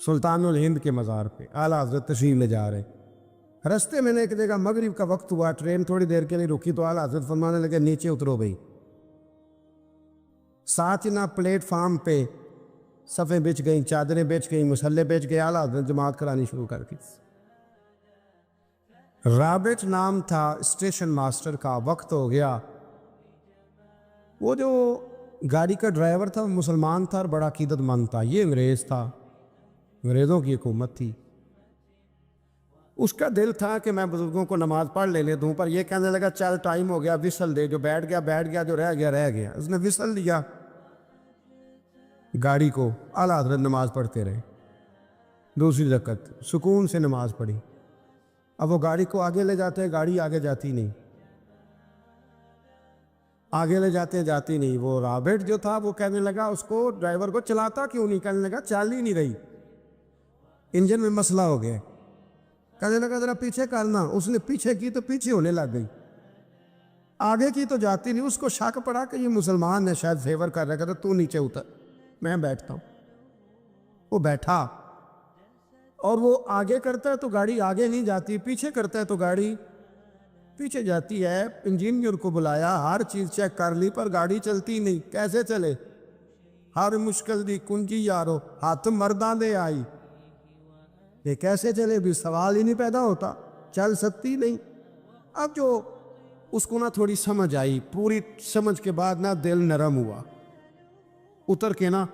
سلطان الہند کے مزار پہ اعلیٰ حضرت تشریف لے جا رہے. رستے میں نے ایک جگہ مغرب کا وقت ہوا, ٹرین تھوڑی دیر کے لیے رکی تو اعلیٰ حضرت فرمانے لگے نیچے اترو بھائی. ساتھ ہی نہ پلیٹ فارم پہ صفیں بچ گئیں, چادریں بچ گئیں, مسلح بچ گئے. اعلیٰ حضرت جماعت کرانی شروع کر دی. رابٹ نام تھا اسٹیشن ماسٹر کا. وقت ہو گیا. وہ جو گاڑی کا ڈرائیور تھا وہ مسلمان تھا اور بڑا عقیدت مند تھا. یہ انگریز تھا, انگریزوں کی حکومت تھی. اس کا دل تھا کہ میں بزرگوں کو نماز پڑھ لینے دوں, پر یہ کہنے لگا چل ٹائم ہو گیا, وسل دے. جو بیٹھ گیا بیٹھ گیا, جو رہ گیا رہ گیا. اس نے وسل دیا گاڑی کو. اعلیٰ حضرت نماز پڑھتے رہے. دوسری رکعت سکون سے نماز پڑھی. اب وہ گاڑی کو آگے لے جاتے ہیں, گاڑی آگے جاتی نہیں, آگے لے جاتے جاتی نہیں. وہ رابٹ جو تھا وہ کہنے لگا اس کو, ڈرائیور کو, چلاتا کیوں نہیں؟ کہنے لگا چل ہی نہیں رہی, انجن میں مسئلہ ہو گیا. کہنے لگا ذرا پیچھے کرنا. اس نے پیچھے کی تو پیچھے ہونے لگ گئی, آگے کی تو جاتی نہیں. اس کو شک پڑا کہ یہ مسلمان ہے, شاید فیور کر رہا. کہتا تو نیچے اتر, میں بیٹھتا ہوں. وہ بیٹھا, اور وہ آگے کرتا ہے تو گاڑی آگے نہیں جاتی, پیچھے کرتا ہے تو گاڑی پیچھے جاتی ہے. انجینئر کو بلایا, ہر چیز چیک کر لی, پر گاڑی چلتی نہیں. کیسے چلے؟ ہر مشکل دی کنجی یارو, ہاتھ مرداں دے آئی. یہ کیسے چلے بھی سوال ہی نہیں پیدا ہوتا, چل سکتی نہیں. اب جو اس کو نہ تھوڑی سمجھ آئی, پوری سمجھ کے بعد نہ دل نرم ہوا. اتر کے نا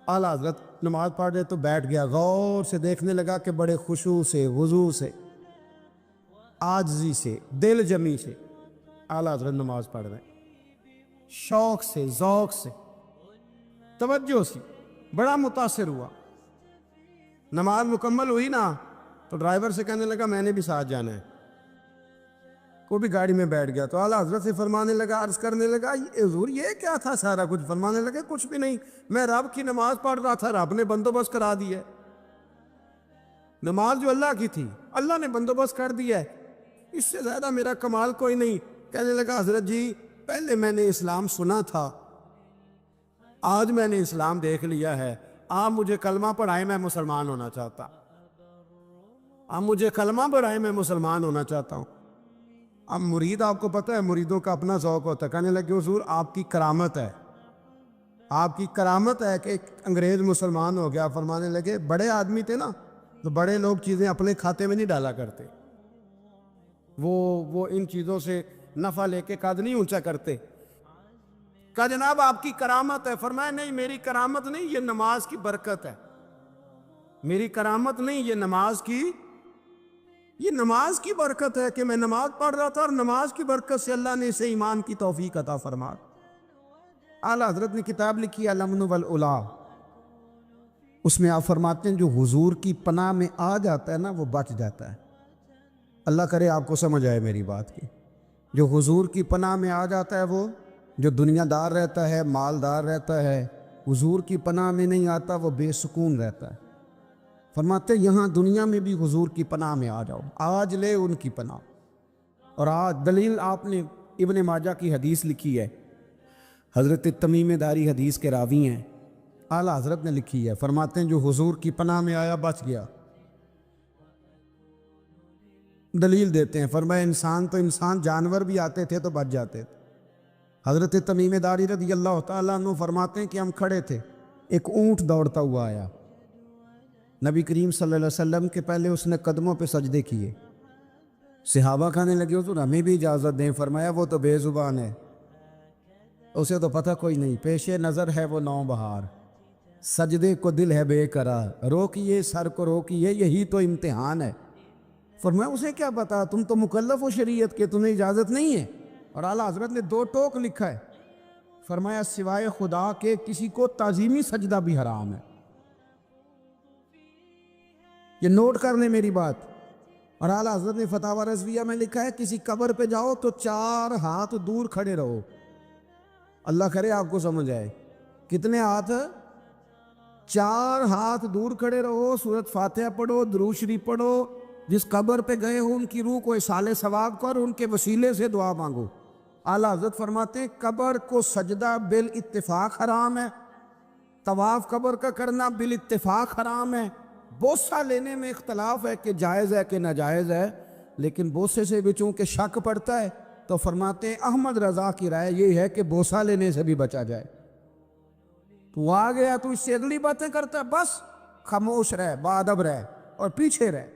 اعلیٰ حضرت نماز پڑھ رہے تو بیٹھ گیا. غور سے دیکھنے لگا کہ بڑے خشوع سے, وضو سے, عاجزی سے, دل جمی سے اعلیٰ حضرت نماز پڑھ رہے, شوق سے, ذوق سے, توجہ سے. بڑا متاثر ہوا. نماز مکمل ہوئی نا تو ڈرائیور سے کہنے لگا میں نے بھی ساتھ جانا ہے. وہ بھی گاڑی میں بیٹھ گیا. تو اعلیٰ حضرت سے فرمانے لگا, عرض کرنے لگا حضور یہ کیا تھا سارا کچھ؟ فرمانے لگا کچھ بھی نہیں, میں رب کی نماز پڑھ رہا تھا, رب نے بندوبست کرا دیا ہے. نماز جو اللہ کی تھی اللہ نے بندوبست کر دیا ہے, اس سے زیادہ میرا کمال کوئی نہیں. کہنے لگا حضرت جی پہلے میں نے اسلام سنا تھا, آج میں نے اسلام دیکھ لیا ہے, آپ مجھے کلمہ پڑھائیں, میں مسلمان ہونا چاہتا. آپ مجھے کلمہ پڑھائیں, میں مسلمان ہونا چاہتا ہوں. اب مرید, آپ کو پتہ ہے مریدوں کا اپنا ذوق ہوتا ہے. کہنے لگے حضور آپ کی کرامت ہے, آپ کی کرامت ہے کہ ایک انگریز مسلمان ہو گیا. فرمانے لگے بڑے آدمی تھے نا, تو بڑے لوگ چیزیں اپنے کھاتے میں نہیں ڈالا کرتے, وہ ان چیزوں سے نفع لے کے قد نہیں اونچا کرتے. کہا جناب آپ کی کرامت ہے. فرمایا نہیں میری کرامت نہیں, یہ نماز کی برکت ہے. میری کرامت نہیں, یہ نماز کی برکت ہے کہ میں نماز پڑھ رہا تھا, اور نماز کی برکت سے اللہ نے اسے ایمان کی توفیق عطا فرما. اعلیٰ حضرت نے کتاب لکھی الامن والعلا, اس میں آپ فرماتے ہیں جو حضور کی پناہ میں آ جاتا ہے نا وہ بچ جاتا ہے. اللہ کرے آپ کو سمجھ آئے میری بات کی. جو حضور کی پناہ میں آ جاتا ہے, وہ جو دنیا دار رہتا ہے, مالدار رہتا ہے, حضور کی پناہ میں نہیں آتا, وہ بے سکون رہتا ہے. فرماتے یہاں دنیا میں بھی حضور کی پناہ میں آ جاؤ, آج لے ان کی پناہ. اور آج دلیل آپ نے ابن ماجہ کی حدیث لکھی ہے, حضرت تمیم داری حدیث کے راوی ہیں, اعلیٰ حضرت نے لکھی ہے. فرماتے ہیں جو حضور کی پناہ میں آیا بچ گیا. دلیل دیتے ہیں, فرمایا انسان تو انسان, جانور بھی آتے تھے تو بچ جاتے تھے. حضرت تمیم داری رضی اللہ تعالیٰ عنہ فرماتے ہیں کہ ہم کھڑے تھے, ایک اونٹ دوڑتا ہوا آیا. نبی کریم صلی اللہ علیہ وسلم کے پہلے اس نے قدموں پہ سجدے کیے. صحابہ کہنے لگے حضور ہمیں بھی اجازت دیں. فرمایا وہ تو بے زبان ہے, اسے تو پتہ کوئی نہیں, پیش نظر ہے وہ نو بہار, سجدے کو دل ہے بے قرار, روکیے سر کو روکیے یہی تو امتحان ہے. فرمایا اسے کیا پتا, تم تو مکلف ہو شریعت کے, تمہیں اجازت نہیں ہے. اور اعلیٰ حضرت نے 2 ٹوک لکھا ہے, فرمایا سوائے خدا کے کسی کو تعظیمی سجدہ بھی حرام ہے. یہ نوٹ کر لیں میری بات. اور اعلیٰ حضرت نے فتاوی رضویہ میں لکھا ہے کسی قبر پہ جاؤ تو 4 ہاتھ دور کھڑے رہو. اللہ کرے آپ کو سمجھ آئے. کتنے ہاتھ؟ 4 ہاتھ دور کھڑے رہو, سورۃ فاتحہ پڑھو, درود شریف پڑھو, جس قبر پہ گئے ہو ان کی روح کو اصال ثواب کر, ان کے وسیلے سے دعا مانگو. اعلیٰ حضرت فرماتے ہیں قبر کو سجدہ بالاتفاق حرام ہے, طواف قبر کا کرنا بالاتفاق حرام ہے, بوسہ لینے میں اختلاف ہے کہ جائز ہے کہ ناجائز ہے، لیکن بوسے سے بھی چونکہ شک پڑتا ہے تو فرماتے ہیں احمد رضا کی رائے یہ ہے کہ بوسہ لینے سے بھی بچا جائے۔ تو آ گیا تو اس سے اگلی باتیں کرتا ہے، بس خاموش رہ، باادب رہ اور پیچھے رہ۔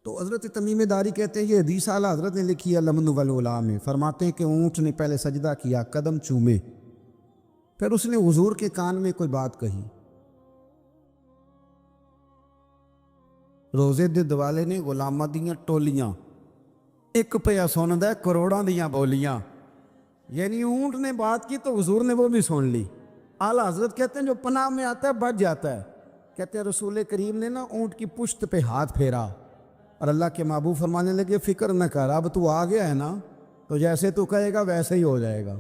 تو حضرت تمیم داری کہتے ہیں یہ حدیث اعلیٰ حضرت نے لکھی ہے لمن والعلا میں، فرماتے ہیں کہ اونٹ نے پہلے سجدہ کیا، قدم چومے، پھر اس نے حضور کے کان میں کوئی بات کہی۔ روزے دے دوالے نے غلاماں دیاں ٹولیاں، ایک پیا سندا ہے کروڑاں دیاں بولیاں، یعنی اونٹ نے بات کی تو حضور نے وہ بھی سن لی۔ اعلیٰ حضرت کہتے ہیں جو پناہ میں آتا ہے بچ جاتا ہے۔ کہتے ہیں رسول کریم نے نا اونٹ کی پشت پہ ہاتھ پھیرا اور اللہ کے محبوب فرمانے لگے فکر نہ کر، اب تو آ گیا ہے نا، تو جیسے تو کہے گا ویسے ہی ہو جائے گا،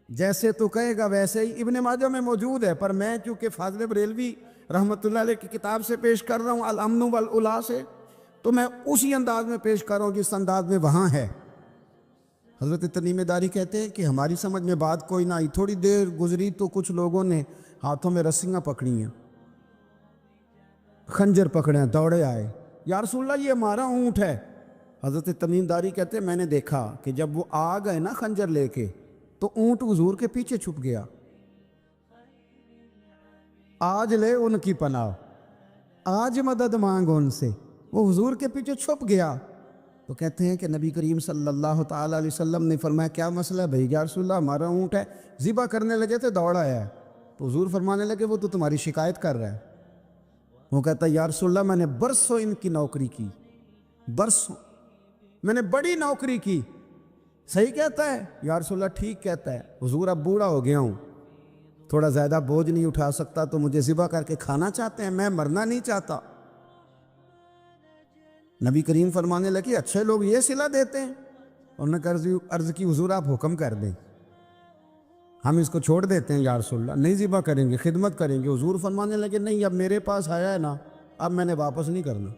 جیسے تو کہے گا ویسے ہی۔ ابن ماجہ میں موجود ہے، پر میں چونکہ فاضل بریلوی رحمۃ اللہ علیہ کی کتاب سے پیش کر رہا ہوں الامن والعلا سے، تو میں اسی انداز میں پیش کر رہا ہوں جس انداز میں وہاں ہے۔ حضرت تمیم داری کہتے ہیں کہ ہماری سمجھ میں بات کوئی نہ آئی، تھوڑی دیر گزری تو کچھ لوگوں نے ہاتھوں میں رسیاں پکڑی ہیں، خنجر پکڑے ہیں، دوڑے آئے، یا رسول اللہ یہ ہمارا اونٹ ہے۔ حضرت تمیم داری کہتے ہیں میں نے دیکھا کہ جب وہ آ گئے نا خنجر لے کے تو اونٹ حضور کے پیچھے چھپ گیا۔ آج لے ان کی پناہ، آج مدد مانگ ان سے، وہ حضور کے پیچھے چھپ گیا۔ تو کہتے ہیں کہ نبی کریم صلی اللہ تعالیٰ علیہ وسلم نے فرمایا کیا مسئلہ ہے بھائی؟ یا رسول اللہ ہمارا اونٹ ہے، ذبح کرنے لگے تھے دوڑ آیا ہے۔ تو حضور فرمانے لگے وہ تو تمہاری شکایت کر رہا ہے۔ وہ کہتا ہے یا رسول اللہ میں نے برسوں ان کی نوکری کی، برسوں میں نے بڑی نوکری کی۔ صحیح کہتا ہے یا رسول اللہ؟ ٹھیک کہتا ہے حضور، اب بوڑھا ہو گیا ہوں، تھوڑا زیادہ بوجھ نہیں اٹھا سکتا، تو مجھے ذبح کر کے کھانا چاہتے ہیں، میں مرنا نہیں چاہتا۔ نبی کریم فرمانے لگے اچھے لوگ یہ صلہ دیتے ہیں؟ انہوں نے عرض کی حضور آپ حکم کر دیں، ہم اس کو چھوڑ دیتے ہیں یا رسول اللہ، نہیں ذبح کریں گے، خدمت کریں گے۔ حضور فرمانے لگے نہیں، اب میرے پاس آیا ہے نا، اب میں نے واپس نہیں کرنا،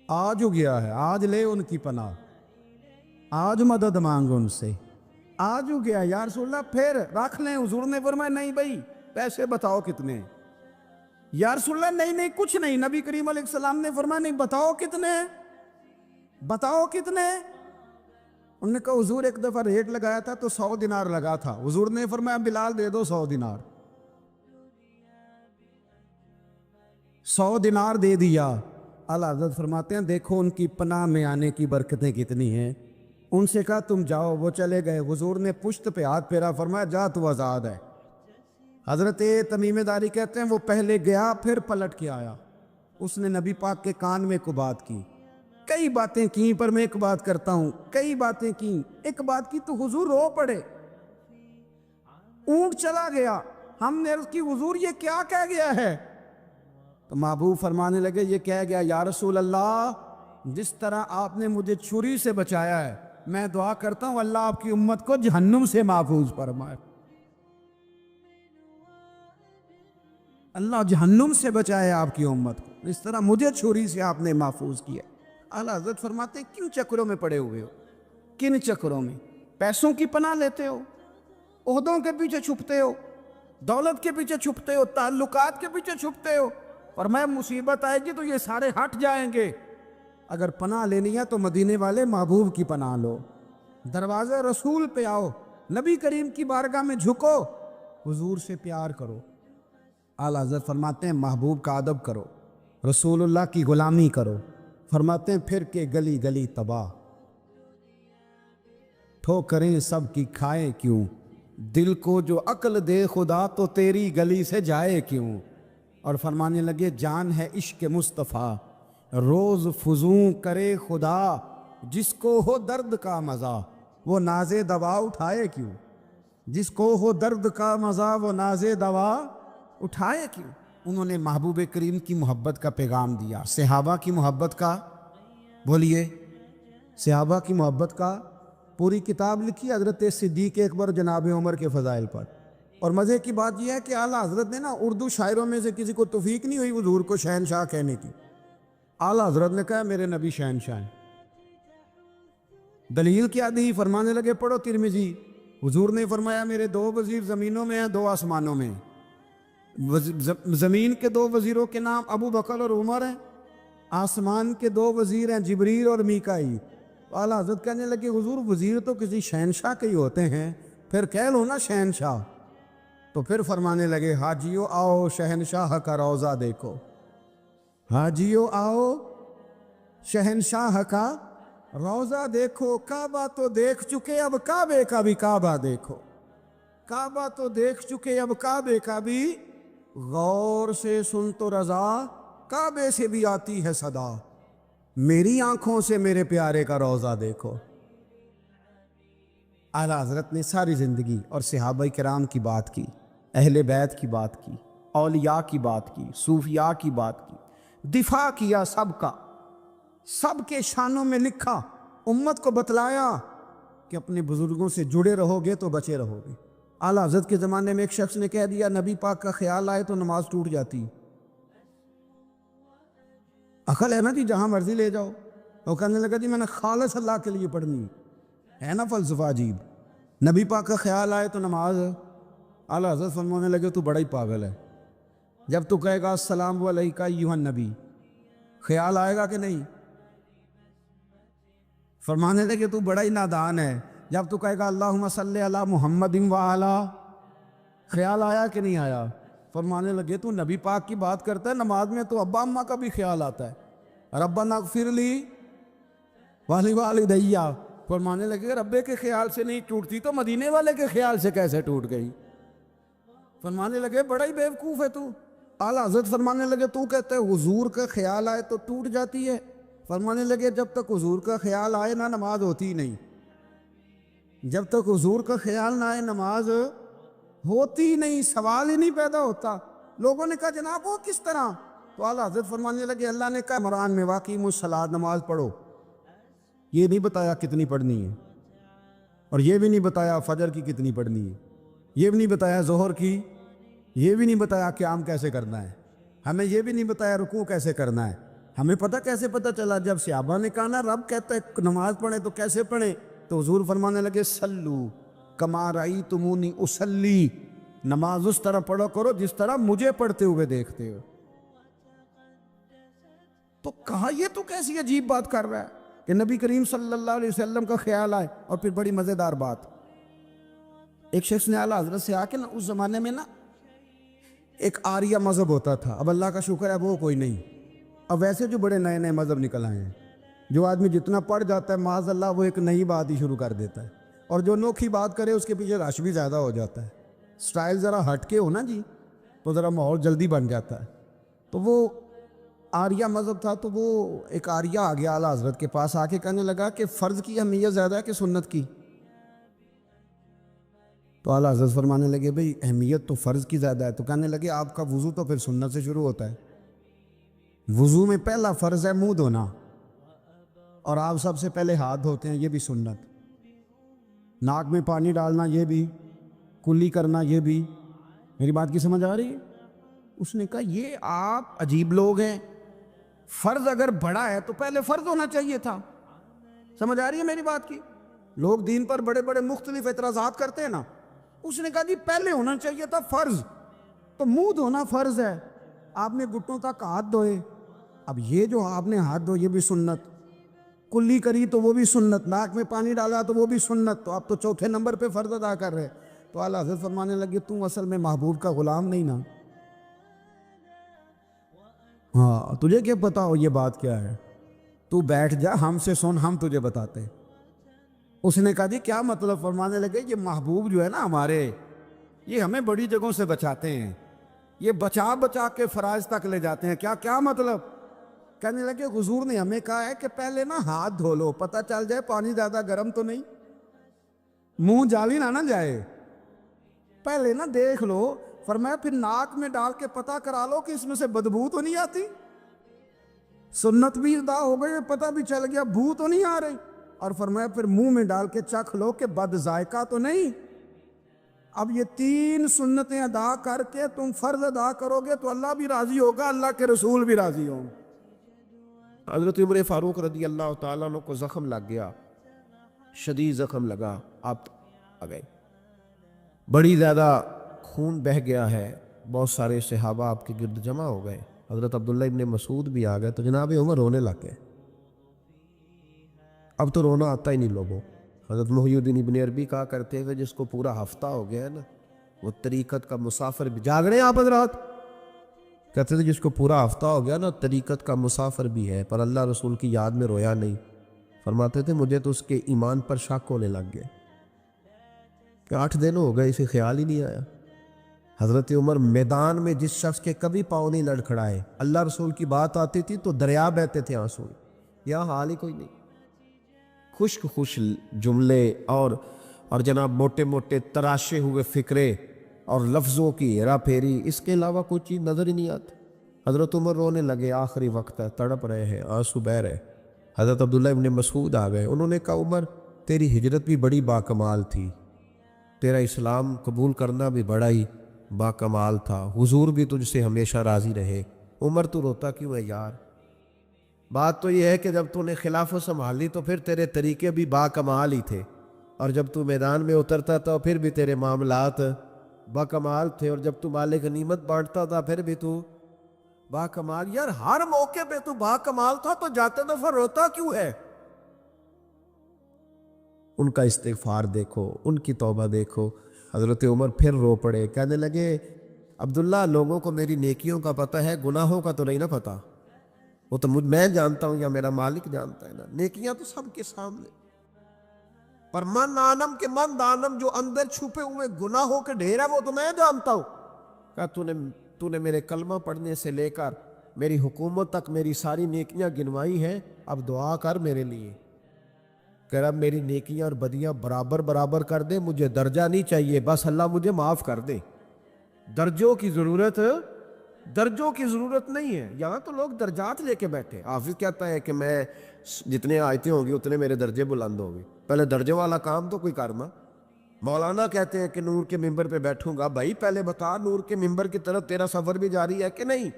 آج ہو گیا ہے، آج لے ان کی پناہ، آج مدد مانگ ان سے، آج ہو گیا یا رسول اللہ پھر رکھ لیں۔ حضور نے فرمایا نہیں بھائی پیسے بتاؤ کتنے؟ یا رسول اللہ نہیں نہیں کچھ نہیں۔ نبی کریم علیہ السلام نے فرمایا نہیں، بتاؤ کتنے، بتاؤ کتنے؟ انہوں نے کہا حضور ایک دفعہ ریٹ لگایا تھا تو 100 دینار لگا تھا، حضور نے فرمایا بلال دے دو 100 دینار، 100 دینار دے دیا۔ اعلیٰ حضرت فرماتے ہیں دیکھو ان کی پناہ میں آنے کی برکتیں کتنی ہیں۔ ان سے کہا تم جاؤ، وہ چلے گئے، حضور نے پشت پہ ہاتھ پھیرا، فرمایا جا تو آزاد ہے۔ حضرت تمیم داری کہتے ہیں وہ پہلے گیا پھر پلٹ کے آیا، اس نے نبی پاک کے کان میں کو بات کی، کئی باتیں کی، پر میں ایک بات کرتا ہوں، کئی باتیں کی، ایک بات کی تو حضور رو پڑے۔ اونٹ چلا گیا، ہم نے عرض کی حضور یہ کیا کہہ گیا ہے؟ تو محبوب فرمانے لگے یہ کہہ گیا یا رسول اللہ جس طرح آپ نے مجھے چھری سے بچایا ہے، میں دعا کرتا ہوں اللہ آپ کی امت کو جہنم سے محفوظ فرمائے، اللہ جہنم سے بچائے آپ کی امت کو، اس طرح مجھے چھری سے آپ نے محفوظ کیا۔ اعلیٰ حضرت فرماتے ہیں کن چکروں میں پڑے ہوئے ہو، کن چکروں میں؟ پیسوں کی پناہ لیتے ہو، عہدوں کے پیچھے چھپتے ہو، دولت کے پیچھے چھپتے ہو، تعلقات کے پیچھے چھپتے ہو، اور میں مصیبت آئے گی تو یہ سارے ہٹ جائیں گے۔ اگر پناہ لینی ہے تو مدینے والے محبوب کی پناہ لو، دروازے رسول پہ آؤ، نبی کریم کی بارگاہ میں جھکو، حضور سے پیار کرو۔ اعلیٰ حضرت فرماتے ہیں محبوب کا ادب کرو، رسول اللہ کی غلامی کرو۔ فرماتے ہیں پھر کے گلی گلی تباہ، ٹھوکریں سب کی کھائے کیوں، دل کو جو عقل دے خدا تو تیری گلی سے جائے کیوں۔ اور فرمانے لگے جان ہے عشق مصطفیٰ، روز فزوں کرے خدا، جس کو ہو درد کا مزہ وہ ناز دوا اٹھائے کیوں، جس کو ہو درد کا مزہ وہ ناز دوا اٹھائے کیوں۔ انہوں نے محبوب کریم کی محبت کا پیغام دیا، صحابہ کی محبت کا، بولیے صحابہ کی محبت کا پوری کتاب لکھی حضرت صدیق اکبر جناب عمر کے فضائل پر۔ اور مزے کی بات یہ ہے کہ اعلیٰ حضرت نے نا اردو شاعروں میں سے کسی کو توفیق نہیں ہوئی حضور کو شہنشاہ کہنے کی، اعلیٰ حضرت نے کہا میرے نبی شہنشاہ ہیں۔ دلیل کیا دی؟ فرمانے لگے پڑھو ترمذی، حضور نے فرمایا میرے 2 وزیر زمینوں میں ہیں 2 آسمانوں میں ہیں، زمین کے 2 وزیروں کے نام ابو بکر اور عمر ہیں، آسمان کے 2 وزیر ہیں جبریل اور میکائیل۔ اعلیٰ حضرت کہنے لگے حضور وزیر تو کسی شہنشاہ کے ہی ہوتے ہیں، پھر کہہ لو نا شہنشاہ۔ تو پھر فرمانے لگے حاجیو آؤ شہنشاہ کا روضہ دیکھو، حاجیو آؤ شہنشاہ کا روضہ دیکھو۔ کعبہ تو دیکھ چکے اب کعبے کا بھی کعبہ دیکھو، کعبہ تو دیکھ چکے اب کعبے کا بھی غور سے سن تو رضا، کعبے سے بھی آتی ہے صدا، میری آنکھوں سے میرے پیارے کا روضہ دیکھو۔ اعلیٰ حضرت نے ساری زندگی اور صحابہ کرام کی بات کی، اہل بیت کی بات کی، اولیاء کی بات کی، صوفیاء کی بات کی، دفاع کیا سب کا، سب کے شانوں میں لکھا، امت کو بتلایا کہ اپنے بزرگوں سے جڑے رہو گے تو بچے رہو گے۔ اعلیٰ حضرت کے زمانے میں ایک شخص نے کہہ دیا نبی پاک کا خیال آئے تو نماز ٹوٹ جاتی۔ عقل ہے نا جی، جہاں مرضی لے جاؤ۔ وہ کہنے لگا جی میں نے خالص اللہ کے لیے پڑھنی ہے نا، فلسفہ عجیب، نبی پاک کا خیال آئے تو نماز۔ اعلیٰ حضرت فرمانے لگے تو بڑا ہی پاگل ہے، جب تو کہے گا السلام علیکہ ایھا النبی، خیال آئے گا کہ نہیں؟ فرمانے لگے تو بڑا ہی نادان ہے، جب تو کہے گا اللہم صلی علی محمد وعلی، خیال آیا کہ نہیں آیا؟ فرمانے لگے تو نبی پاک کی بات کرتا ہے، نماز میں تو ابا اماں کا بھی خیال آتا ہے، ربنا اغفر لی ولوالدی۔ فرمانے لگے ربے کے خیال سے نہیں ٹوٹتی تو مدینے والے کے خیال سے کیسے ٹوٹ گئی؟ فرمانے لگے بڑا ہی بیوقوف ہے تو۔ اعلیٰ حضرت فرمانے لگے تو کہتے ہیں حضور کا خیال آئے تو ٹوٹ جاتی ہے؟ فرمانے لگے جب تک حضور کا خیال آئے نہ نماز ہوتی ہی نہیں، جب تک حضور کا خیال نہ آئے نماز ہوتی ہی نہیں، سوال ہی نہیں پیدا ہوتا۔ لوگوں نے کہا جناب وہ کس طرح؟ تو اعلیٰ حضرت فرمانے لگے اللہ نے کہا قرآن میں واقعی الصلاۃ، نماز پڑھو، یہ نہیں بتایا کتنی پڑھنی ہے، اور یہ بھی نہیں بتایا فجر کی کتنی پڑھنی ہے، یہ بھی نہیں بتایا ظہر کی، یہ بھی نہیں بتایا قیام کیسے کرنا ہے، ہمیں یہ بھی نہیں بتایا رکوع کیسے کرنا ہے۔ ہمیں پتہ کیسے پتہ چلا؟ جب صحابہ نے کہا نا رب کہتا ہے نماز پڑھیں تو کیسے پڑھیں، تو حضور فرمانے لگے سلو کما رأیتمونی اصلی، نماز اس طرح پڑھو کرو جس طرح مجھے پڑھتے ہوئے دیکھتے ہو۔ تو کہا یہ تو کیسی عجیب بات کر رہا ہے کہ نبی کریم صلی اللہ علیہ وسلم کا خیال آئے۔ اور پھر بڑی مزیدار بات، ایک شخص نے اعلیٰ حضرت سے آ کے نا اس زمانے میں نا ایک آریہ مذہب ہوتا تھا، اب اللہ کا شکر ہے وہ کوئی نہیں، اب ویسے جو بڑے نئے نئے مذہب نکل آئے ہیں، جو آدمی جتنا پڑھ جاتا ہے معاذ اللہ وہ ایک نئی بات ہی شروع کر دیتا ہے، اور جو انوکھی بات کرے اس کے پیچھے رش بھی زیادہ ہو جاتا ہے، سٹائل ذرا ہٹ کے ہو نا جی تو ذرا ماحول جلدی بن جاتا ہے۔ تو وہ آریہ مذہب تھا، تو وہ ایک آریہ آ گیا اعلیٰ حضرت کے پاس، آ کے کہنے لگا کہ فرض کی اہمیت زیادہ ہے کہ سنت کی؟ تو اعلیٰ حضرت فرمانے لگے بھئی اہمیت تو فرض کی زیادہ ہے۔ تو کہنے لگے آپ کا وضو تو پھر سنت سے شروع ہوتا ہے، وضو میں پہلا فرض ہے منہ دھونا، اور آپ سب سے پہلے ہاتھ دھوتے ہیں، یہ بھی سنت، ناک میں پانی ڈالنا یہ بھی، کلی کرنا یہ بھی۔ میری بات کی سمجھ آ رہی ہے؟ اس نے کہا یہ آپ عجیب لوگ ہیں، فرض اگر بڑا ہے تو پہلے فرض ہونا چاہیے تھا۔ سمجھ آ رہی ہے میری بات کی؟ لوگ دین پر بڑے بڑے مختلف اعتراضات کرتے ہیں نا، اس نے کہا جی پہلے ہونا چاہیے تھا فرض، تو منہ دھونا فرض ہے، آپ نے گھٹنوں تک ہاتھ دھوئے، اب یہ جو آپ نے ہاتھ دھو یہ بھی سنت، کلی کری تو وہ بھی سنت، ناک میں پانی ڈالا تو وہ بھی سنت، تو آپ تو چوتھے نمبر پہ فرض ادا کر رہے۔ تو اعلیٰ حضرت فرمانے لگے تم اصل میں محبوب کا غلام نہیں نا، ہاں تجھے کیا پتا ہو یہ بات کیا ہے، تو بیٹھ جا ہم سے سن، ہم تجھے بتاتے۔ اس نے کہا جی کیا مطلب؟ فرمانے لگے یہ محبوب جو ہے نا ہمارے، یہ ہمیں بڑی جگہوں سے بچاتے ہیں، یہ بچا بچا کے فرائض تک لے جاتے ہیں، کیا کیا مطلب؟ کہنے لگے حضور نے ہمیں کہا ہے کہ پہلے نا ہاتھ دھو لو، پتہ چل جائے پانی زیادہ گرم تو نہیں، منہ جالی نہ جائے، پہلے نا دیکھ لو۔ فرمایا پھر ناک میں ڈال کے پتہ کرا لو کہ اس میں سے بدبو تو نہیں آتی، سنت بھی ادا ہو گئی، پتہ بھی چل گیا بو تو نہیں آ رہی، اور فرمایا پھر منہ میں ڈال کے چکھ لو کہ بد ذائقہ تو نہیں۔ اب یہ 3 سنتیں ادا کر کے تم فرض ادا کرو گے تو اللہ بھی راضی ہوگا، اللہ کے رسول بھی راضی ہوں۔ حضرت عمر فاروق رضی اللہ تعالیٰ عنہ کو زخم لگ گیا، شدید زخم لگا، آپ آ گئے، بڑی زیادہ خون بہہ گیا ہے، بہت سارے صحابہ آپ کے گرد جمع ہو گئے، حضرت عبداللہ ابن مسعود بھی آ گئے، تو جناب عمر رونے لگ گئے۔ اب تو رونا آتا ہی نہیں لوگوں۔ حضرت محی الدین ابن عربی کہا کرتے تھے جس کو پورا ہفتہ ہو گیا ہے نا، وہ طریقت کا مسافر بھی، جاگ رہے ہیں آپ حضرات؟ کہتے تھے جس کو پورا ہفتہ ہو گیا نا طریقت کا مسافر بھی ہے، پر اللہ رسول کی یاد میں رویا نہیں۔ فرماتے تھے مجھے تو اس کے ایمان پر شک ہونے لگ گئے کہ 8 دن ہو گئے اسے خیال ہی نہیں آیا۔ حضرت عمر میدان میں جس شخص کے کبھی پاؤں نہیں لڑکھڑائے، اللہ رسول کی بات آتی تھی تو دریا بہتے تھے آنسو، یہاں حال ہی کوئی نہیں۔ خشک خوش جملے اور جناب موٹے موٹے تراشے ہوئے فکرے اور لفظوں کی ہیرا پھیری، اس کے علاوہ کوئی چیز نظر ہی نہیں آتی۔ حضرت عمر رونے لگے، آخری وقت ہے، تڑپ رہے ہیں، آنسو بہہ رہے۔ حضرت عبداللہ ابن مسعود آ گئے، انہوں نے کہا عمر تیری ہجرت بھی بڑی باکمال تھی، تیرا اسلام قبول کرنا بھی بڑا ہی باکمال تھا، حضور بھی تجھ سے ہمیشہ راضی رہے۔ عمر تو روتا کیوں ہے یار؟ بات تو یہ ہے کہ جب تو نے خلافت سنبھالی تو پھر تیرے طریقے بھی باکمال ہی تھے، اور جب تو میدان میں اترتا تھا پھر بھی تیرے معاملات باکمال تھے، اور جب تو مال غنیمت بانٹتا تھا پھر بھی تو باکمال۔ یار ہر موقع پہ تو باکمال تھا تو جاتے دفعہ روتا کیوں ہے؟ ان کا استغفار دیکھو، ان کی توبہ دیکھو۔ حضرت عمر پھر رو پڑے، کہنے لگے عبداللہ لوگوں کو میری نیکیوں کا پتہ ہے، گناہوں کا تو نہیں نا پتہ، وہ تو میں جانتا ہوں یا میرا مالک جانتا ہے نا، نیکیاں تو سب کے سامنے، پر من عالم کے من دانم جو اندر چھپے ہوئے گناہوں کے ڈھیر ہے وہ تو میں جانتا ہوں۔ کہا تو نے میرے کلمہ پڑھنے سے لے کر میری حکومت تک میری ساری نیکیاں گنوائی ہیں، اب دعا کر میرے لیے، کہ رب میری نیکیاں اور بدیاں برابر برابر کر دے، مجھے درجہ نہیں چاہیے، بس اللہ مجھے معاف کر دے۔ درجوں کی ضرورت نہیں ہے، یہاں تو لوگ درجات لے کے بیٹھے۔ حافظ کہتا ہے کہ میں جتنے آیتیں ہوں گی اتنے میرے درجے بلند ہوں گے، پہلے درجے والا کام تو کوئی کرنا۔ مولانا کہتے ہیں کہ نور کے ممبر پہ بیٹھوں گا، بھائی پہلے بتا نور کے ممبر کی طرف تیرا سفر بھی جاری ہے کہ نہیں؟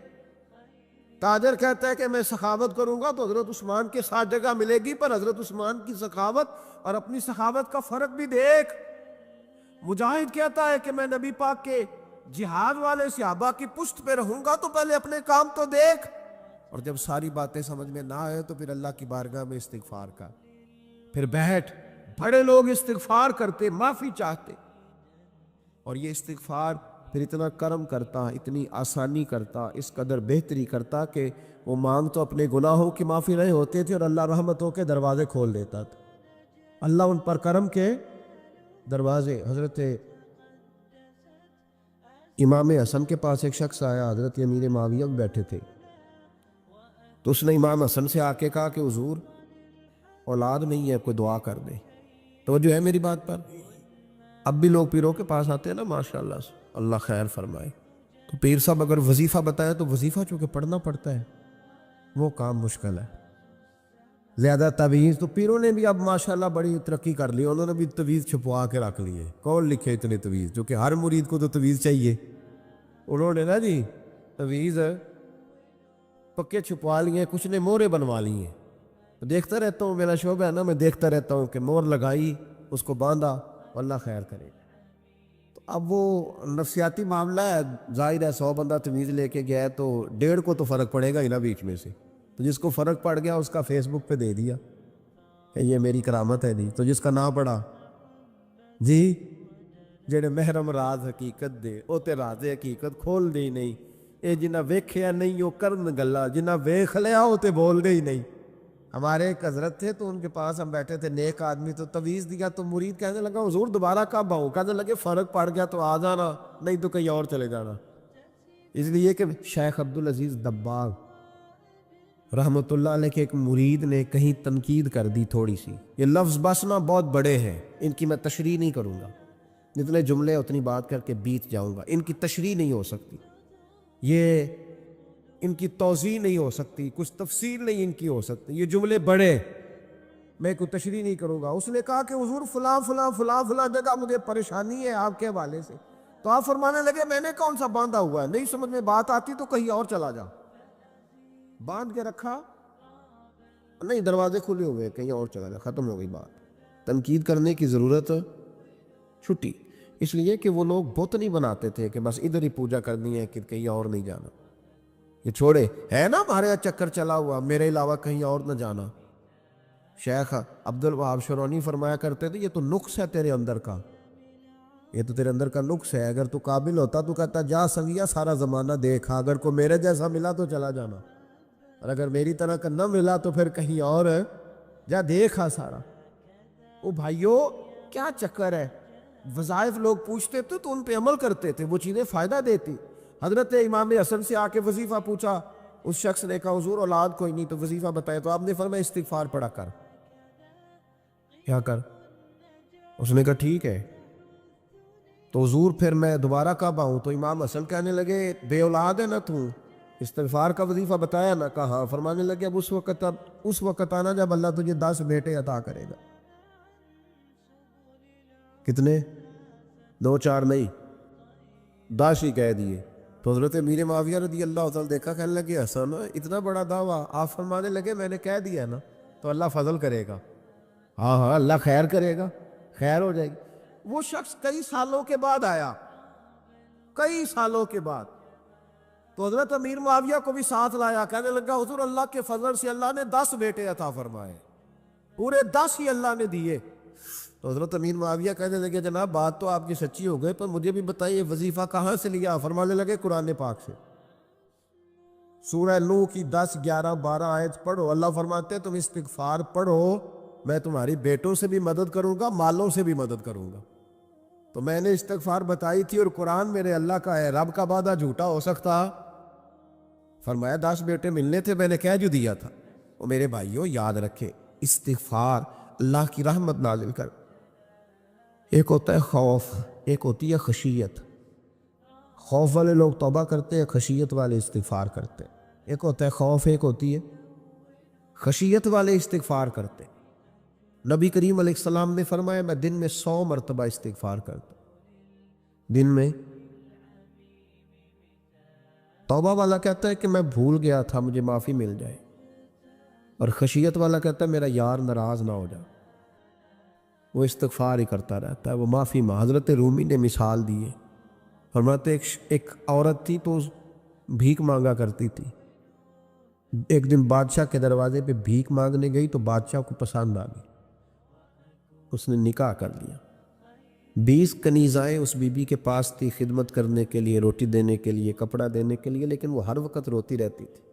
تاجر کہتا ہے کہ میں سخاوت کروں گا تو حضرت عثمان کے ساتھ جگہ ملے گی، پر حضرت عثمان کی سخاوت اور اپنی سخاوت کا فرق بھی دیکھ۔ مجاہد کہتا ہے کہ میں نبی پاک کے جہاد والے صحابہ کی پشت پہ رہوں گا تو پہلے اپنے کام تو دیکھ، اور جب ساری باتیں سمجھ میں نہ آئے تو پھر اللہ کی بارگاہ میں استغفار کر، پھر بیٹھ۔ بڑے لوگ استغفار کرتے، معافی چاہتے، اور یہ استغفار پھر اتنا کرم کرتا، اتنی آسانی کرتا، اس قدر بہتری کرتا کہ وہ مانگ تو اپنے گناہوں کی معافی رہے ہوتے تھے اور اللہ رحمتوں کے دروازے کھول دیتا تھا، اللہ ان پر کرم کے دروازے۔ حضرت امام حسن کے پاس ایک شخص آیا، حضرت امیر معاویہ بھی بیٹھے تھے، تو اس نے امام حسن سے آ کے کہا کہ حضور اولاد نہیں ہے، کوئی دعا کر دے۔ توجہ ہے میری بات پر؟ اب بھی لوگ پیروں کے پاس آتے ہیں نا، ماشاءاللہ سے، اللہ خیر فرمائے، تو پیر صاحب اگر وظیفہ بتایا تو وظیفہ چونکہ پڑھنا پڑتا ہے، وہ کام مشکل ہے۔ زیادہ تویز تو پیروں نے بھی اب ماشاءاللہ بڑی ترقی کر لی، انہوں نے بھی تویز چھپوا کے رکھ لیے، کون لکھے اتنے تویز، جو کہ ہر مرید کو تو تویز چاہیے، انہوں نے نا جی تویز پکے چھپوا لیے، کچھ نے مورے بنوا لی ہیں۔ دیکھتا رہتا ہوں، میرا شعبہ ہے نا، میں دیکھتا رہتا ہوں کہ مور لگائی، اس کو باندھا، اللہ خیر کرے۔ تو اب وہ نفسیاتی معاملہ ہے، ظاہر ہے 100 بندہ تمیز لے کے گیا ہے تو 1.5 کو تو فرق پڑے گا ہی نا بیچ میں سے، تو جس کو فرق پڑ گیا اس کا فیس بک پہ دے دیا کہ یہ میری کرامت ہے جی، تو جس کا نہ پڑا جی جڑے محرم راز حقیقت دے او تے راز حقیقت کھول دے ہی نہیں، اے جنہ ویکھیا نہیں او کرن گلا، جنہ ویکھ لیا او تے بول دے ہی نہیں۔ ہمارے ایک حضرت تھے تو ان کے پاس ہم بیٹھے تھے، نیک آدمی، تو تویز دیا تو مرید کہنے لگا حضور دوبارہ کب آؤں؟ کہنے لگے فرق پڑ گیا تو آ جانا، نہیں تو کہیں اور چلے جانا۔ اس لیے کہ شیخ عبدالعزیز دباغ رحمۃ اللہ علیہ کے ایک مرید نے کہیں تنقید کر دی تھوڑی سی، یہ لفظ بسنا بہت بڑے ہیں، ان کی میں تشریح نہیں کروں گا، جتنے جملے اتنی بات کر کے بیت جاؤں گا، ان کی تشریح نہیں ہو سکتی، یہ ان کی توضیح نہیں ہو سکتی، کچھ تفصیل نہیں ان کی ہو سکتی، یہ جملے بڑے، میں کوئی تشریح نہیں کروں گا۔ اس نے کہا کہ حضور فلاں فلاں فلاں فلاں جگہ مجھے پریشانی ہے آپ کے حوالے سے، تو آپ فرمانے لگے میں نے کون سا باندھا ہوا ہے، نہیں سمجھ میں بات آتی تو کہیں اور چلا جا، باندھ کے رکھا، نہیں دروازے کھلے ہوئے، کہیں اور چلا جا، ختم ہو گئی بات، تنقید کرنے کی ضرورت چھٹی۔ اس لیے کہ وہ لوگ بت نہیں بناتے تھے کہ بس ادھر ہی پوجا کرنی ہے کہ کہیں اور نہیں جانا. یہ چھوڑے ہے نا ہمارے یہاں چکر چلا ہوا, میرے علاوہ کہیں اور نہ جانا. شیخ عبد الوہاب شرونی فرمایا کرتے تھے یہ تو نقص ہے تیرے اندر کا, یہ تو تیرے اندر کا نقص ہے. اگر تو قابل ہوتا تو کہتا جا سنگیا سارا زمانہ دیکھا, اگر کوئی میرے جیسا ملا تو چلا جانا, اور اگر میری طرح کا نہ ملا تو پھر کہیں اور جا دیکھا سارا. او بھائیو کیا چکر ہے, وظائف لوگ پوچھتے تھے تو ان پہ عمل کرتے تھے, وہ چیزیں فائدہ دیتی. حضرت امام حسن سے آ کے وظیفہ پوچھا, اس شخص نے کہا حضور اولاد کوئی نہیں تو وظیفہ بتائے, تو آپ نے فرمایا استغفار پڑھا کر. کیا کر؟ اس نے کہا ٹھیک ہے. تو حضور پھر میں دوبارہ کب آؤں؟ تو امام حسن کہنے لگے بے اولاد ہے نا تو, استغفار کا وظیفہ بتایا نا؟ کہا ہاں. فرمانے لگے اب اس وقت آنا جب اللہ تجھے 10 بیٹے عطا کرے گا. کتنے؟ 2-4 نہیں, 10 ہی کہہ دیے. تو حضرت امیر معاویہ رضی اللہ تعالیٰ دیکھا, کہنے لگے حسن اتنا بڑا دعویٰ. آپ فرمانے لگے میں نے کہہ دیا نا تو اللہ فضل کرے گا. ہاں ہاں اللہ خیر کرے گا, خیر ہو جائے گی. وہ شخص کئی سالوں کے بعد آیا, کئی سالوں کے بعد. تو حضرت امیر معاویہ کو بھی ساتھ لایا, کہنے لگا حضور اللہ کے فضل سے اللہ نے 10 بیٹے عطا فرمائے, پورے 10 ہی اللہ نے دیے. تو حضرت امیر معاویہ کہنے لگے جناب بات تو آپ کی سچی ہو گئی, پر مجھے بھی بتائیے وظیفہ کہاں سے لیا؟ فرمانے لگے قرآن پاک سے. سورہ نوح کی 10, 11, 12 آیت پڑھو. اللہ فرماتے ہیں تم استغفار پڑھو, میں تمہاری بیٹوں سے بھی مدد کروں گا, مالوں سے بھی مدد کروں گا. تو میں نے استغفار بتائی تھی اور قرآن میرے اللہ کا ہے, رب کا وعدہ جھوٹا ہو سکتا؟ فرمایا 10 بیٹے ملنے تھے, میں نے کہہ جو دیا تھا. وہ میرے بھائیوں یاد رکھے استغفار اللہ کی رحمت نازل کر. ایک ہوتا ہے خوف, ایک ہوتی ہے خشیت. خوف والے لوگ توبہ کرتے ہیں, خشیت والے استغفار کرتے ہیں. ایک ہوتا ہے خوف, ایک ہوتی ہے خشیت والے استغفار کرتے ہیں. نبی کریم علیہ السلام نے فرمایا میں دن میں 100 مرتبہ استغفار کرتا ہوں. دن میں. توبہ والا کہتا ہے کہ میں بھول گیا تھا, مجھے معافی مل جائے. اور خشیت والا کہتا ہے میرا یار ناراض نہ ہو جائے, وہ استغفار ہی کرتا رہتا ہے, وہ معافی ماں. حضرت رومی نے مثال دی ہے, فرماتے ایک عورت تھی تو بھیک مانگا کرتی تھی. ایک دن بادشاہ کے دروازے پہ بھیک مانگنے گئی تو بادشاہ کو پسند آ گئی, اس نے نکاح کر لیا. 20 کنیزائیں اس بی بی کے پاس تھی خدمت کرنے کے لیے, روٹی دینے کے لیے, کپڑا دینے کے لیے, لیکن وہ ہر وقت روتی رہتی تھی,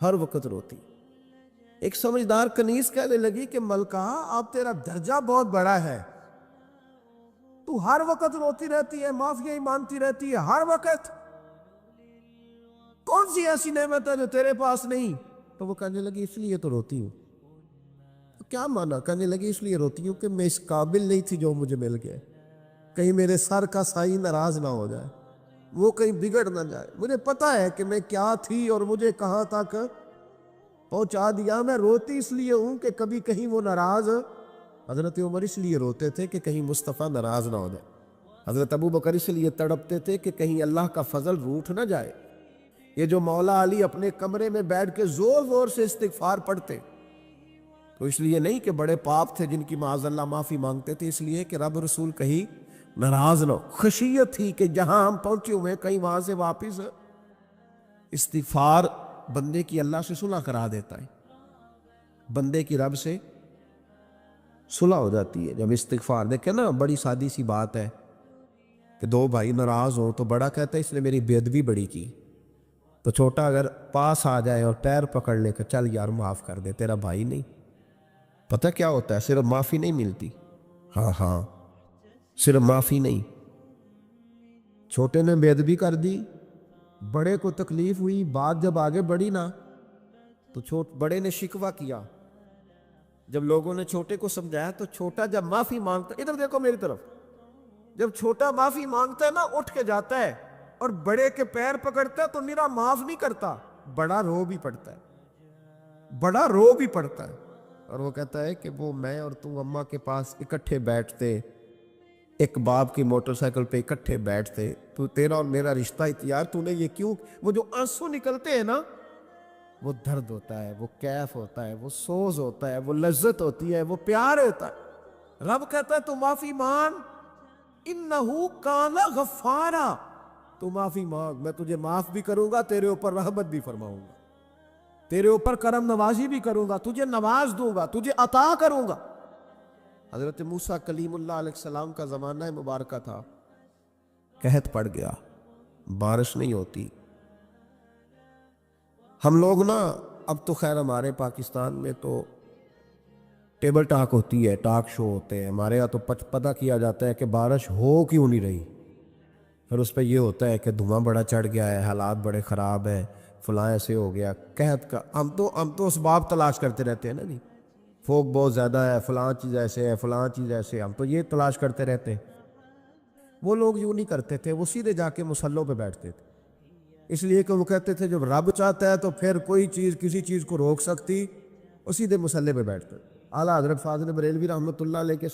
ہر وقت روتی. ایک سمجھدار کنیز کہنے لگی کہ ملکہ اب تیرا درجہ بہت بڑا ہے, تو ہر وقت روتی رہتی ہے, معافی ہی مانتی رہتی ہے ہر وقت, کون سی ایسی نعمت ہے جو تیرے پاس نہیں؟ تو وہ کہنے لگی اس لیے تو روتی ہوں. تو کیا مانا؟ کہنے لگی اس لیے روتی ہوں کہ میں اس قابل نہیں تھی جو مجھے مل گیا, کہیں میرے سر کا سائی ناراض نہ ہو جائے, وہ کہیں بگڑ نہ جائے. مجھے پتا ہے کہ میں کیا تھی اور مجھے کہاں تک پہنچا دیا. میں روتی اس لیے ہوں کہ کبھی کہیں وہ ناراض. حضرت عمر اس لیے روتے تھے کہ کہیں مصطفیٰ ناراض نہ ہو جائے. حضرت ابو بکر اس لیے تڑپتے تھے کہ کہیں اللہ کا فضل روٹھ نہ جائے. یہ جو مولا علی اپنے کمرے میں بیٹھ کے زور زور سے استغفار پڑھتے, تو اس لیے نہیں کہ بڑے پاپ تھے جن کی معاذ اللہ معافی مانگتے تھے, اس لیے کہ رب رسول کہیں ناراض نہ ہو. خشیت تھی کہ جہاں ہم پہنچے ہوئے کہیں وہاں سے واپس. استغفار بندے کی اللہ سے صلح کرا دیتا ہے, بندے کی رب سے صلح ہو جاتی ہے جب استغفار. دیکھیں نا بڑی سادی سی بات ہے کہ 2 بھائی ناراض ہوں تو بڑا کہتا ہے اس نے میری بے ادبی بڑی کی, تو چھوٹا اگر پاس آ جائے اور پیر پکڑ لے کہ چل یار معاف کر دے, تیرا بھائی نہیں. پتہ کیا ہوتا ہے؟ صرف معافی نہیں ملتی, ہاں صرف معافی نہیں. چھوٹے نے بے ادبی کر دی, بڑے کو تکلیف ہوئی, بات جب آگے بڑھی نا تو بڑے نے شکوہ کیا. جب لوگوں نے چھوٹے کو سمجھایا تو چھوٹا جب معافی مانگتا, ادھر دیکھو میری طرف, جب چھوٹا معافی مانگتا ہے نا اٹھ کے جاتا ہے اور بڑے کے پیر پکڑتا ہے تو میرا معاف نہیں کرتا, بڑا رو بھی پڑتا ہے, بڑا رو بھی پڑتا ہے. اور وہ کہتا ہے کہ وہ میں اور تم اماں کے پاس اکٹھے بیٹھتے, ایک باپ کی موٹر سائیکل پہ اکٹھے بیٹھتے, تو تیرا اور میرا رشتہ یار تو نے یہ کیوں؟ وہ جو آنسو نکلتے ہیں نا وہ درد ہوتا ہے, وہ کیف ہوتا ہے, وہ سوز ہوتا ہے, وہ لذت ہوتی ہے, وہ پیار ہوتا ہے. رب کہتا ہے تو معافی مان, انہو کانا غفارا، تو معافی مانگ، میں تجھے معاف بھی کروں گا، تیرے اوپر رحمت بھی فرماؤں گا، تیرے اوپر کرم نوازی بھی کروں گا، تجھے نواز دوں گا، تجھے عطا کروں گا۔ حضرت موسیٰ کلیم اللہ علیہ السلام کا زمانہ مبارکہ تھا، قحط پڑ گیا، بارش نہیں ہوتی۔ ہم لوگ نا اب تو خیر ہمارے پاکستان میں تو ٹیبل ٹاک ہوتی ہے، ٹاک شو ہوتے ہیں، ہمارے یہاں تو پتہ کیا جاتا ہے کہ بارش ہو کیوں نہیں رہی، پھر اس پہ یہ ہوتا ہے کہ دھواں بڑا چڑھ گیا ہے، حالات بڑے خراب ہیں، فلاں ایسے ہو گیا قحط کا۔ ہم تو اسباب تلاش کرتے رہتے ہیں نا جی، فوگ بہت زیادہ ہے، فلاں چیز ایسے ہے، فلاں چیز ایسے ہے، ہم تو یہ تلاش کرتے رہتے ہیں۔ وہ لوگ یوں نہیں کرتے تھے، وہ سیدھے جا کے مصلوں پہ بیٹھتے تھے، اس لیے کہ وہ کہتے تھے جب رب چاہتا ہے تو پھر کوئی چیز کسی چیز کو روک سکتی، وہ سیدھے مصلے پہ بیٹھتے تھے۔ اعلیٰ حضرت فاضل بریلوی رحمۃ اللہ علیہ کے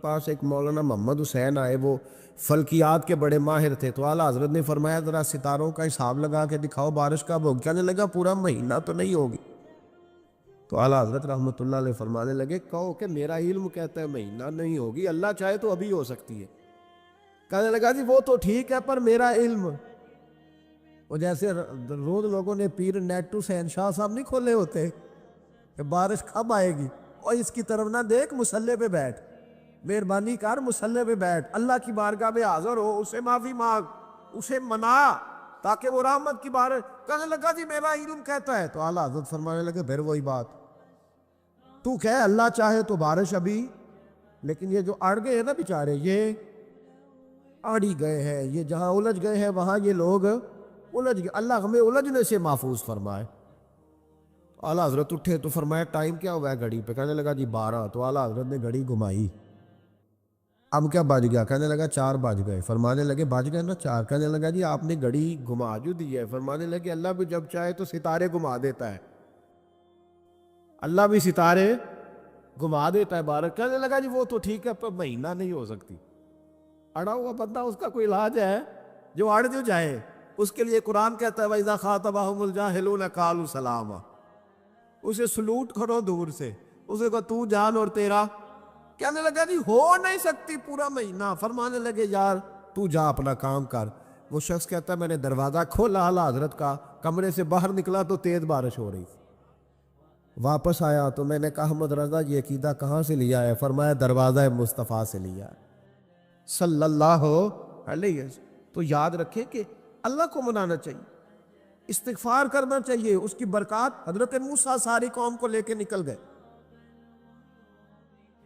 پاس ایک مولانا محمد حسین آئے، وہ فلکیات کے بڑے ماہر تھے، تو اعلیٰ حضرت نے فرمایا ذرا ستاروں کا حساب لگا کے دکھاؤ بارش کب ہوگی؟ کہنے لگا پورا مہینہ تو نہیں ہوگی۔ تو اعلیٰ حضرت رحمۃ اللہ علیہ فرمانے لگے کہو کہ میرا علم کہتا ہے مہینہ نہیں ہوگی، اللہ چاہے تو ابھی ہو سکتی ہے۔ کہنے لگا جی وہ تو ٹھیک ہے پر میرا علم، وہ جیسے روز لوگوں نے پیر نیٹو حسین شاہ صاحب نہیں کھولے ہوتے کہ بارش کب آئے گی، اور اس کی طرف نہ دیکھ، مصلے پہ بیٹھ، مہربانی کر مصلے پہ بیٹھ، اللہ کی بارگاہ میں حاضر ہو، اسے معافی مانگ، اسے منا تاکہ وہ رحمت کی بارش۔ کہنے لگا جی میرا علم کہتا ہے، تو اعلیٰ حضرت فرمانے لگے پھر وہی بات، تو کہہ اللہ چاہے تو بارش ابھی، لیکن یہ جو اڑ گئے ہیں نا بیچارے، یہ اڑی گئے ہیں، یہ جہاں الجھ گئے ہیں وہاں یہ لوگ الجھ گئے، اللہ ہمیں الجھنے سے محفوظ فرمائے۔ اعلیٰ حضرت اٹھے تو فرمایا ٹائم کیا ہوا ہے گھڑی پہ؟ کہنے لگا جی 12۔ تو اعلیٰ حضرت نے گھڑی گھمائی، اب کیا بج گیا؟ کہنے لگا 4 بج گئے۔ فرمانے لگے بج گئے نا 4؟ کہنے لگا جی آپ نے گھڑی گھما جو دی ہے۔ فرمانے لگے اللہ بھی جب چاہے تو ستارے گھما دیتا ہے، اللہ بھی ستارے گھما دیتا ہے بارش۔ کہنے لگا جی وہ تو ٹھیک ہے پر مہینہ نہیں ہو سکتی۔ اڑا ہوا بندہ اس کا کوئی علاج ہے؟ جو اڑ جو جائے اس کے لیے قرآن کہتا ہے وَإِذَا خَاطَبَهُمُ الْجَاهِلُونَ قَالُوا سَلَامًا، اسے سلوٹ کرو دور سے، اسے کہو تو جان اور تیرا۔ کہنے لگا جی ہو نہیں سکتی پورا مہینہ۔ فرمانے لگے یار تو جا اپنا کام کر۔ وہ شخص کہتا ہے میں نے دروازہ کھولا اعلیٰ حضرت کا، کمرے سے باہر نکلا تو تیز بارش ہو رہی تھی، واپس آیا تو میں نے کہا احمد رضا یہ عقیدہ کہاں سے لیا ہے؟ فرمایا دروازہ مصطفیٰ سے لیا ہے صلی اللہ علیہ وسلم۔ تو یاد رکھیں کہ اللہ کو منانا چاہیے، استغفار کرنا چاہیے، اس کی برکات۔ حضرت موسیٰ ساری قوم کو لے کے نکل گئے۔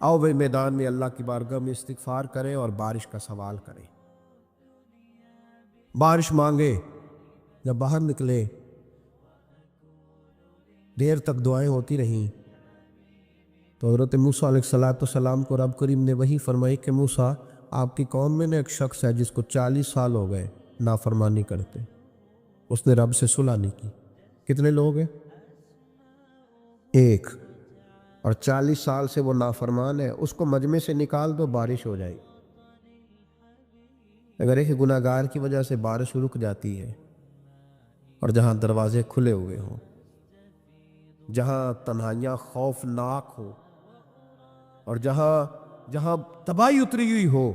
آؤ بھائی میدان میں اللہ کی بارگاہ میں استغفار کریں اور بارش کا سوال کریں، بارش مانگے۔ جب باہر نکلے دیر تک دعائیں ہوتی رہیں تو حضرت موسیٰ علیہ السلام کو رب کریم نے وحی فرمائی کہ موسیٰ آپ کی قوم میں نے ایک شخص ہے جس کو 40 سال ہو گئے نافرمانی کرتے، اس نے رب سے صلح نہیں کی۔ کتنے لوگ ہیں؟ ایک، اور 40 سال سے وہ نافرمان ہے، اس کو مجمع سے نکال دو بارش ہو جائے۔ اگر ایک گناہگار کی وجہ سے بارش رک جاتی ہے، اور جہاں دروازے کھلے ہوئے ہوں، جہاں تنہائیاں خوفناک ہو، اور جہاں تباہی اتری ہوئی ہو،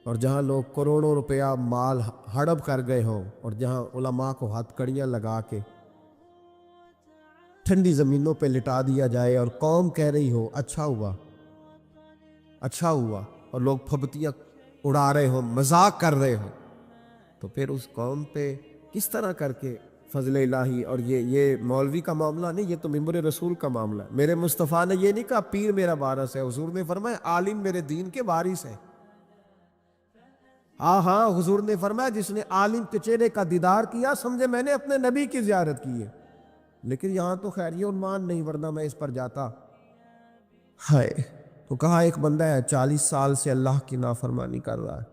اور جہاں لوگ کروڑوں روپیہ مال ہڑپ کر گئے ہوں، اور جہاں علماء کو ہاتھ کڑیاں لگا کے ٹھنڈی زمینوں پہ لٹا دیا جائے اور قوم کہہ رہی ہو اچھا ہوا اچھا ہوا، اور لوگ پھبتیاں اڑا رہے ہوں، مذاق کر رہے ہوں، تو پھر اس قوم پہ کس طرح کر کے فضل الہی۔ اور یہ مولوی کا معاملہ نہیں، یہ تو ممبر رسول کا معاملہ ہے۔ میرے مصطفیٰ نے یہ نہیں کہا پیر میرا وارث ہے، حضور نے فرمایا عالم میرے دین کے وارث ہے۔ ہاں حضور نے فرمایا جس نے عالم کے چہرے کا دیدار کیا سمجھے میں نے اپنے نبی کی زیارت کی ہے۔ لیکن یہاں تو خیر یہ عنوان نہیں، ورنہ میں اس پر جاتا۔ ہائے، تو کہا ایک بندہ ہے 40 سال سے اللہ کی نافرمانی کر رہا ہے،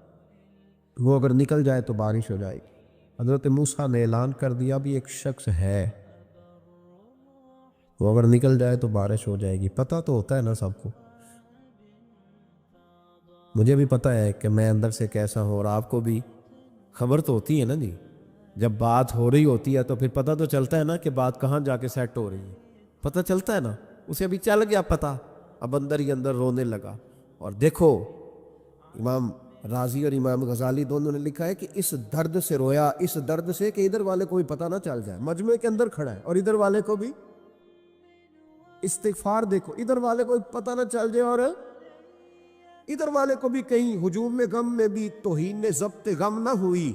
وہ اگر نکل جائے تو بارش ہو جائے گی۔ حضرت موسیٰ نے اعلان کر دیا بھی ایک شخص ہے، وہ اگر نکل جائے تو بارش ہو جائے گی۔ پتہ تو ہوتا ہے نا سب کو، مجھے بھی پتہ ہے کہ میں اندر سے کیسا ہوں، اور آپ کو بھی خبر تو ہوتی ہے نا جی۔ جب بات ہو رہی ہوتی ہے تو پھر پتہ تو چلتا ہے نا کہ بات کہاں جا کے سیٹ ہو رہی ہے، پتہ چلتا ہے نا۔ اسے ابھی چل گیا پتہ، اب اندر ہی اندر رونے لگا۔ اور دیکھو امام راضی اور امام غزالی دونوں نے لکھا ہے کہ اس درد سے رویا، اس درد سے کہ ادھر والے کو بھی پتہ نہ چل جائے، مجمع کے اندر کھڑا ہے اور ادھر والے کو بھی استغفار دیکھو، ادھر والے کو پتہ نہ چل جائے اور ادھر والے کو بھی کہیں ہجوم میں غم میں بھی توہین ضبط غم نہ ہوئی،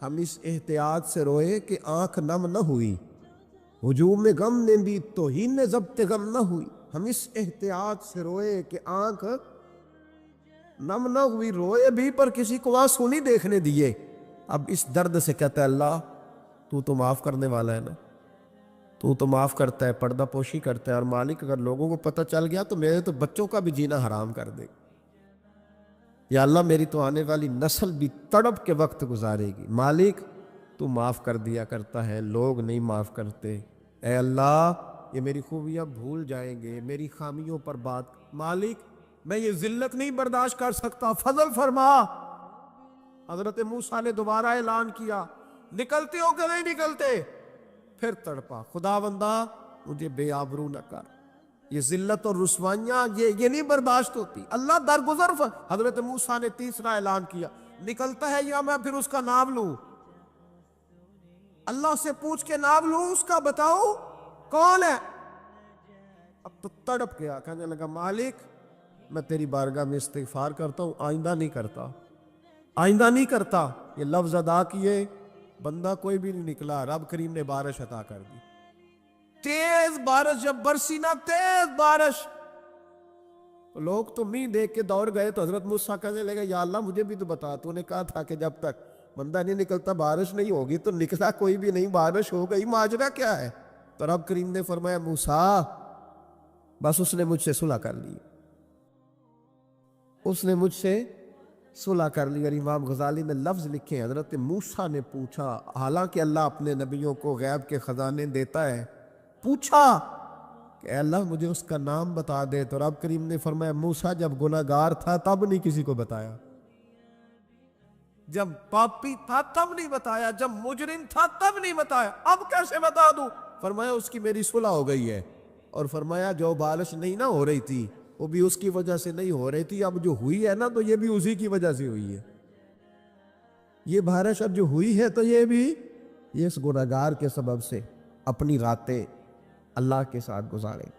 ہم اس احتیاط سے روئے کہ آنکھ نم نہ ہوئی، ہجوم میں غم میں بھی توہین ضبط غم نہ ہوئی، ہم اس احتیاط سے روئے کہ آنکھ نم نہ ہوئی، روئے بھی پر کسی کو آنسو نہیں دیکھنے دیے۔ اب اس درد سے کہتا ہے اللہ تو معاف کرنے والا ہے نا، تو معاف کرتا ہے، پردہ پوشی کرتا ہے، اور مالک اگر لوگوں کو پتہ چل گیا تو میرے تو بچوں کا بھی جینا حرام کر دے، یا اللہ میری تو آنے والی نسل بھی تڑپ کے وقت گزارے گی۔ مالک تو معاف کر دیا کرتا ہے، لوگ نہیں معاف کرتے، اے اللہ یہ میری خوبیاں بھول جائیں گے، میری خامیوں پر بات، مالک میں یہ ذلت نہیں برداشت کر سکتا، فضل فرما۔ حضرت موسیٰ نے دوبارہ اعلان کیا، نکلتے ہو کہ نہیں نکلتے؟ پھر تڑپا، خداوندا مجھے بے آبرو نہ کر، یہ ذلت اور رسوائیاں یہ نہیں برداشت ہوتی، اللہ درگزر۔ حضرت موسیٰ نے تیسرا اعلان کیا، نکلتا ہے یا میں پھر اس کا نام لوں؟ اللہ سے پوچھ کے نام لوں اس کا، بتاؤ کون ہے؟ اب تو تڑپ گیا، کہنے لگا مالک میں تیری بارگاہ میں استغفار کرتا ہوں، آئندہ نہیں کرتا، آئندہ نہیں کرتا۔ یہ لفظ ادا کیے، بندہ کوئی بھی نہیں نکلا، رب کریم نے بارش عطا کر دی، تیز بارش، جب برسی نا تیز بارش، لوگ تو می دیکھ کے دوڑ گئے، تو حضرت موسیٰ کہنے لگے یا اللہ مجھے بھی تو بتا، تو نے کہا تھا کہ جب تک بندہ نہیں نکلتا بارش نہیں ہوگی، تو نکلا کوئی بھی نہیں، بارش ہو گئی، ماجرا کیا ہے؟ تو رب کریم نے فرمایا موسیٰ بس اس نے مجھ سے صلح کر لی، اس نے مجھ سے صلح کر لی۔ اور امام غزالی نے لفظ لکھے، حضرت موسیٰ نے پوچھا، حالانکہ اللہ اپنے نبیوں کو غیب کے خزانے دیتا ہے، پوچھا کہ اے اللہ مجھے اس کا نام بتا دے، تو رب کریم نے فرمایا موسیٰ جب گناہ گار تھا تب نہیں کسی کو بتایا، جب پاپی تھا تب نہیں بتایا، جب مجرم تھا تب نہیں بتایا، اب کیسے بتا دوں؟ فرمایا اس کی میری صلح ہو گئی ہے، اور فرمایا جو بارش نہیں نہ ہو رہی تھی وہ بھی اس کی وجہ سے نہیں ہو رہی تھی، اب جو ہوئی ہے نا تو یہ بھی اسی کی وجہ سے ہوئی ہے، یہ بارش اب جو ہوئی ہے تو یہ بھی اس گناہگار کے سبب سے۔ اپنی راتیں اللہ کے ساتھ گزاریں۔